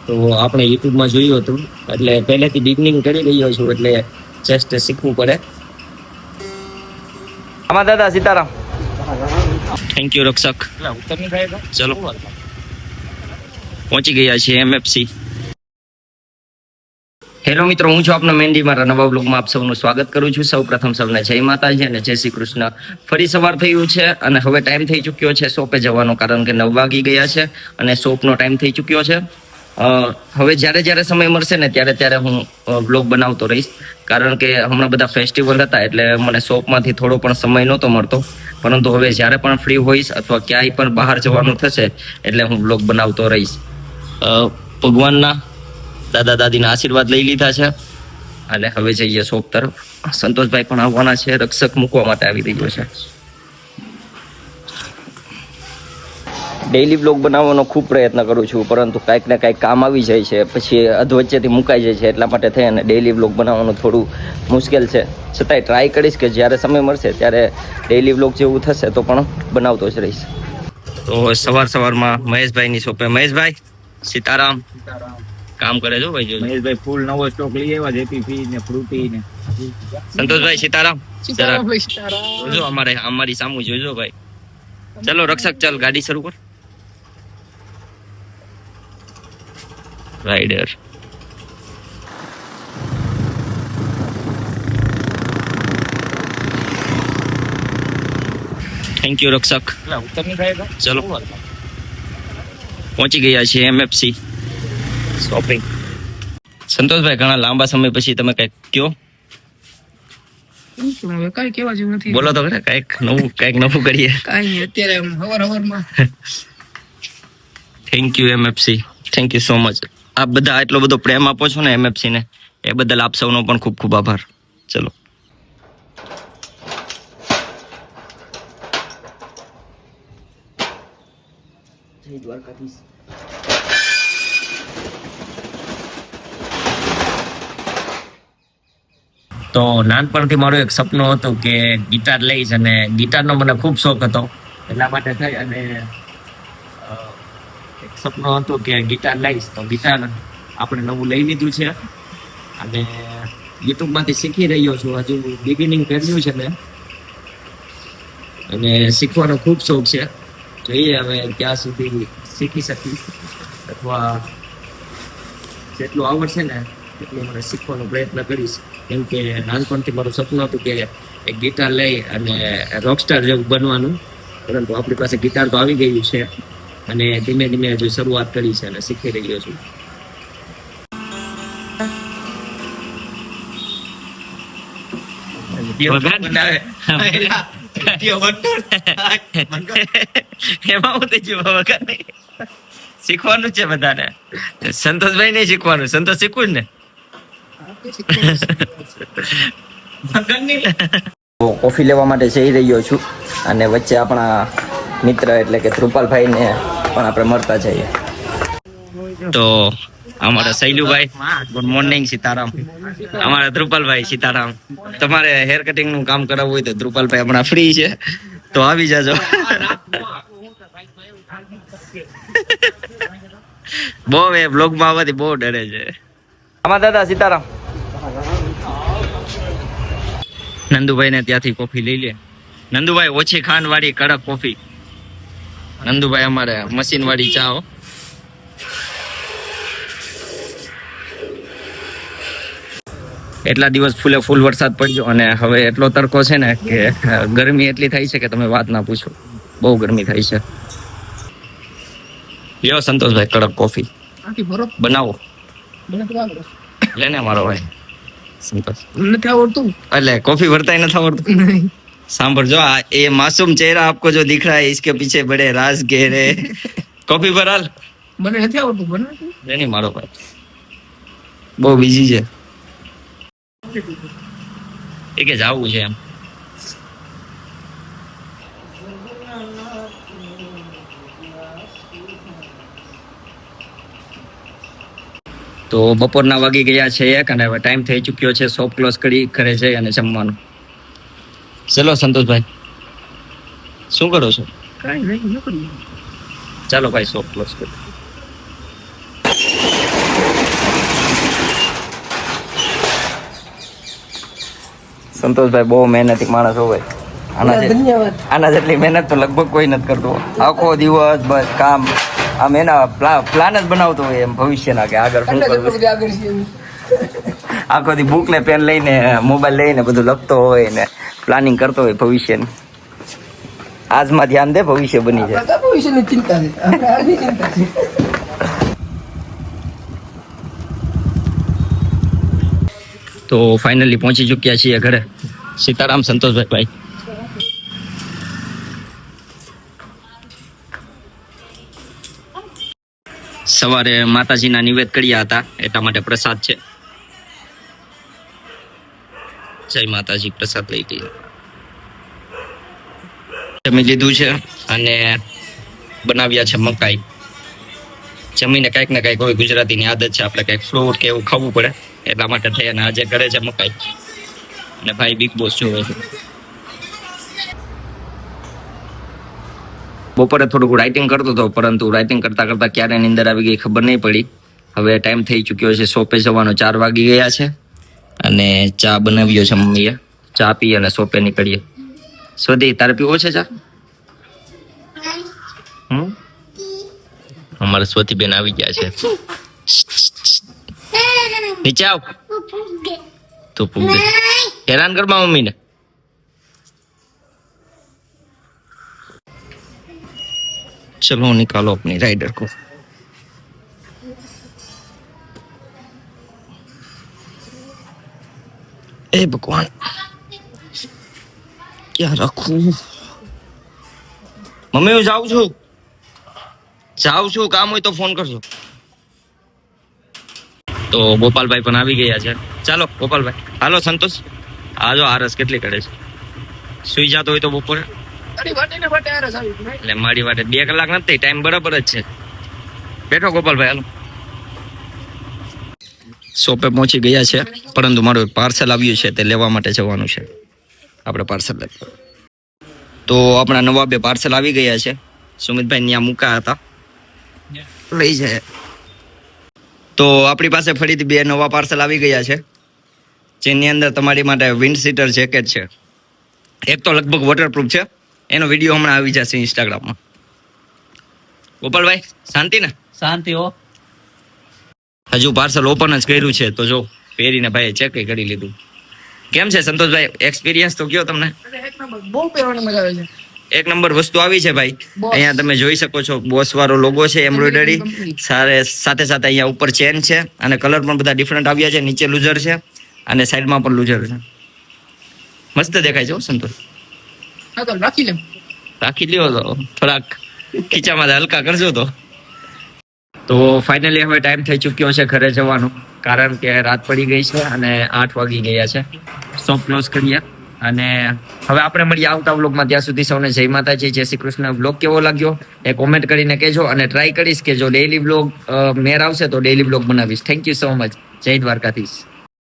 તો આપણે યુટ્યુબમાં જોયું હતું, એટલે પહેલેથી બિગનિંગ કરી રહ્યો છું, એટલે જસ્ટ શીખવું પડે. આમાં દાદા સીતારામ. થેન્ક યુ રક્ષક. ચલો પહોંચી ગયા છીએ MFC. હેલો મિત્રો, હું છું આપનો મેન્ડી. મારા નવા બ્લોગમાં આપ સૌનું સ્વાગત કરું છું. સૌ પ્રથમ સૌને જય માતાજી અને જય શ્રી કૃષ્ણ. ફરી સવાર થયું છે અને હવે ટાઈમ થઈ ચૂક્યો છે શોપે જવાનો, કારણ કે 9 વાગી ગયા છે અને શોપનો ટાઈમ થઈ ચૂક્યો છે. હવે જ્યારે સમય મળશે ને ત્યારે હું બ્લોગ બનાવતો રહીશ, કારણ કે હમણાં બધા ફેસ્ટિવલ હતા એટલે મને શોપમાંથી થોડો પણ સમય નહોતો મળતો. પરંતુ હવે જ્યારે પણ ફ્રી હોઈશ અથવા ક્યાંય પણ બહાર જવાનું થશે એટલે હું બ્લોગ બનાવતો રહીશ. ભગવાનના દાદા દાદીના આશીર્વાદ લઈ લીધા છે અને હવે જઈએ શોપ તરફ. સંતોષભાઈ પણ આવવાના છે, રક્ષક મૂકવા માટે આવી રહ્યો છે. ડેઈલી બ્લોગ બનાવવાનો ખૂબ પ્રયત્ન કરું છું, પરંતુ કાંઈક ને કાંઈક કામ આવી જાય છે, પછી અધવચ્ચેથી મુકાઈ જાય છે. એટલા માટે થઈ અને ડેઈલી બ્લોગ બનાવવાનું થોડું મુશ્કેલ છે. છતાંય ટ્રાય કરીશ કે જ્યારે સમય મળશે ત્યારે ડેઈલી બ્લોગ જેવું થશે તો પણ બનાવતો જ રહીશ. તો સવારમાં મહેશભાઈની શોપે. મહેશભાઈ સીતારામ. કામ કરે છો ભાઈ? મહેશભાઈ ફૂલ નવો સ્ટોક લઈ આવ્યા, જેપી ફી ને ફ્રૂટી ને. સંતોષભાઈ સીતારામ. સીતારામ. જોજો અમારી સામું જોજો ભાઈ. ચલો રક્ષક, ચાલ ગાડી શરૂ કર. રાઈડર. થેન્ક યુ રક્ષક. ચલો પહોંચી ગયા છીએ MFC શોપિંગ. સંતોષભાઈ, ઘણા લાંબા સમય પછી તમે કઈક કયો? કઈ કેવા જેવું નથી. બોલો તો ખરે, કઈક નવું કરીએ. કઈ અત્યારે હવારમાં. Thank you MFC, thank you so much. આપ બધા એટલો બધો પ્રેમ આપો છો ને MFC ને, એ બદલ આપ સૌનો પણ ખૂબ ખૂબ આભાર. ચલો જય દ્વારકાધીશ. તો નાનપણથી મારું એક સપનું હતું કે ગિટાર લઈશ, અને ગિટારનો મને ખૂબ શોખ હતો. એટલા માટે થઈ અને એક સપનું હતું કે ગિટાર લઈશ. તો ગિટાર આપણે નવું લઈ લીધું છે અને યુટ્યુબમાંથી શીખી રહ્યો છું. હજુ બિગિનિંગ કર્યું છે મેં અને શીખવાનો ખૂબ શોખ છે. જોઈએ હવે ક્યાં સુધી શીખી શકીશ, અથવા જેટલું આવડશે ને એટલું મને શીખવાનો પ્રયત્ન કરીશ. કેમ કે નાનપણથી મારું સપનું હતું કે એક ગિટાર લઈ અને રોકસ્ટાર જેવું બનવાનું, પરંતુ આપણી પાસે ગિટાર તો આવી ગયું છે અને ધીમે ધીમે હજુ શરૂઆત કરી છે અને શીખી રહ્યો છું. શીખવાનું છે બધાને. સંતોષભાઈ નહીં શીખવાનું, સંતોષ શીખવું ને. કોફી લેવા માટે જઈ રહ્યો છું અને વચ્ચે આપણા મિત્ર એટલે કે ધ્રુપાલભાઈ ને પણ આપણે મળતા જઈએ. તો અમારા શૈલુભાઈ, ગુડ મોર્નિંગ. સીતારામ. અમારા ધ્રુપાલભાઈ સીતારામ. તમારે હેર કટિંગ નું કામ કરાવવું હોય તો ધ્રુપાલભાઈ હમણાં ફ્રી છે, તો આવી જાજો. બહુ એ બ્લોગમાં આવવાથી બહુ ડરે છે. આમાં દાદા સીતારામ. નંદુભાઈ ને ત્યાંથી કોફી લઈ લે. નંદુભાઈ ઓછી ખાંડ વાળી કડક કોફી. નંદુભાઈ અમારે મશીન વાળી ચા. એટલા દિવસ ફૂલ વરસાદ પડ્યો અને હવે એટલો તડકો છે ને કે ગરમી એટલી થાય છે કે તમે વાત ના પૂછો. બહુ ગરમી થાય છે. લ્યો સંતોષભાઈ કડક કોફી બનાવો. લેને મારો ભાઈ સંતોષ. નથી આવડતું એટલે કોફી ભરતા નથી આવડતું. સાંભળજો, એ માसूम चेहरा आपको जो दिख रहा है इसके पीछे बड़े राज गहरे. કોફી ભરાલ. મને નથી આવડતું. બને લેની મારો ભાઈ બહુ બીજી છે. એ કે જાવું છે એમ. તો બપોરના વાગી ગયા છે 1 અને હવે ટાઈમ થઈ ચૂક્યો છે શોપ ક્લોઝ કરી ઘરે જઈ અને જમવાનું. ચલો સંતોષભાઈ, શું કરો છો? કાંઈ નહીં. ચાલો ભાઈ શોપ ક્લોઝ કરી. સંતોષભાઈ બહુ મહેનતી માણસ હોય. ધન્યવાદ. આના જેટલી મહેનત તો લગભગ કોઈ નથી કરતો. આખો દિવસ બસ કામ, આમ એના પ્લાન જ બનાવતો હોય એમ ભવિષ્યના કે આગળ શું કરવું. આગળ છે. આખો દી બુક ને પેન લઈને મોબાઈલ લઈને બધું લખતો હોય ને પ્લાનિંગ કરતો હોય ભવિષ્યની. આજમાં ધ્યાન દે, ભવિષ્ય બની જાય. બધા ભવિષ્યની ચિંતા છે. આપણે આજની ચિંતા છે. તો ફાઇનલી પહોંચી ચૂક્યા છીએ ઘરે. સીતારામ સંતોષભાઈ ભાઈ. સવારે માતાજીના નિવેદ કર્યા હતા એટલા માટે પ્રસાદ છે. જય માતાજી. પ્રસાદ લઈ લઈએ. જમી લીધું છે અને બનાવ્યા છે મકાઈ. જમીને કંઈક ને કંઈક હોય, ગુજરાતીની આદત છે આપણે કંઈક ફ્રૂટ કે એવું ખાવું પડે એટલા માટે થઈ. અને આજે ઘરે છે મકાઈ અને ભાઈ બિગ બોસ જોવે છે. બપોરે થોડુંક રાઇટિંગ કરતો હતો, પરંતુ રાઇટિંગ કરતા કરતા ક્યારે નીંદર આવી ગઈ ખબર નહીં પડી. હવે ટાઈમ થઈ ચૂક્યો છે શોપે જવાનો. 4 વાગી ગયા છે અને ચા બનાવ્યો છે મમ્મીએ. ચા પી અને શોપે નીકળીએ. સ્વધી, તારે પીવો છે ચા? અમારા સ્વતી બેન આવી ગયા છે. નીચે આવ. તું પૂછ, હેરાન કરમાં મમ્મીને. चलो निकालो अपनी राइडर को. ए भगवान, क्या रखूं? मम्मी હું જાઉં છું, કામ હોય તો ફોન કરજો. તો ગોપાલભાઈ પણ આવી ગયા છે. ચાલો ગોપાલભાઈ. હાલો સંતોષ, આજો. આરસ કેટલી કરે છે? સુઈ જતો હોય તો બપોરે એટલે મારી વાટે 2 કલાક નથી, ટાઈમ બરાબર જ છે. બેઠો ગોપાલભાઈ. હાલો. શોપે પહોંચી ગયા છે, પરંતુ મારું પાર્સલ આવ્યું છે તે લેવા માટે જવાનું છે. આપણે પાર્સલ લેવા. તો આપણા નવા 2 પાર્સલ આવી ગયા છે. સુમિતભાઈ ત્યાં મૂકા હતા, લઈ જાય. તો આપણી પાસે ફરીથી 2 નવા પાર્સલ આવી ગયા છે, જેની અંદર તમારી માટે વિન્ડ સીટર જેકેટ છે. એક તો લગભગ વોટરપ્રૂફ છે, એનો વિડીયો હમણાં આવી જશે ઇન્સ્ટાગ્રામમાં. ગોપાલભાઈ શાંતિ ને? શાંતિ હો. હજુ પાર્સલ ઓપન જ કર્યું છે, તો જો પહેરીને ભાઈ ચેક કરી લીધું. કેમ છે સંતોષભાઈ, એક્સપિરિયન્સ તો કયો તમને? બહુ પહેરવાની મજા આવે છે. એક નંબર વસ્તુ આવી છે ભાઈ. અહીંયા તમે જોઈ શકો છો બોસ વાળો લોગો છે, એમ્બ્રોઇડરી સાથે સાથે અહીંયા ઉપર ચેન છે અને કલર પણ બધા ડિફરન્ટ આવ્યા છે. નીચે લુઝર છે અને સાઈડમાં પણ લુઝર છે. મસ્ત દેખાય છે હો સંતોષ. હા તો રાખી લે. રાખી લ્યો તો થોડાક ખીચામાં હલકા કરજો તો ફાઇનલી હવે ટાઈમ થઈ ચૂક્યો છે ઘરે જવાનો, કારણ કે રાત પડી ગઈ છે અને 8 વાગી ગયા છે. શોપ ક્લોઝ કરીએ અને હવે આપણે મળીએ આવતા વ્લોગમાં. ત્યાં સુધી સૌને જય માતાજી, જય શ્રી કૃષ્ણ. વ્લોગ કેવો લાગ્યો એ કોમેન્ટ કરીને કહેજો અને ટ્રાય કરીશ કે જો ડેઈલી વ્લોગ મેર આવશે તો ડેઈલી વ્લોગ બનાવીશ. Thank you so much. જય દ્વારકાધીશ.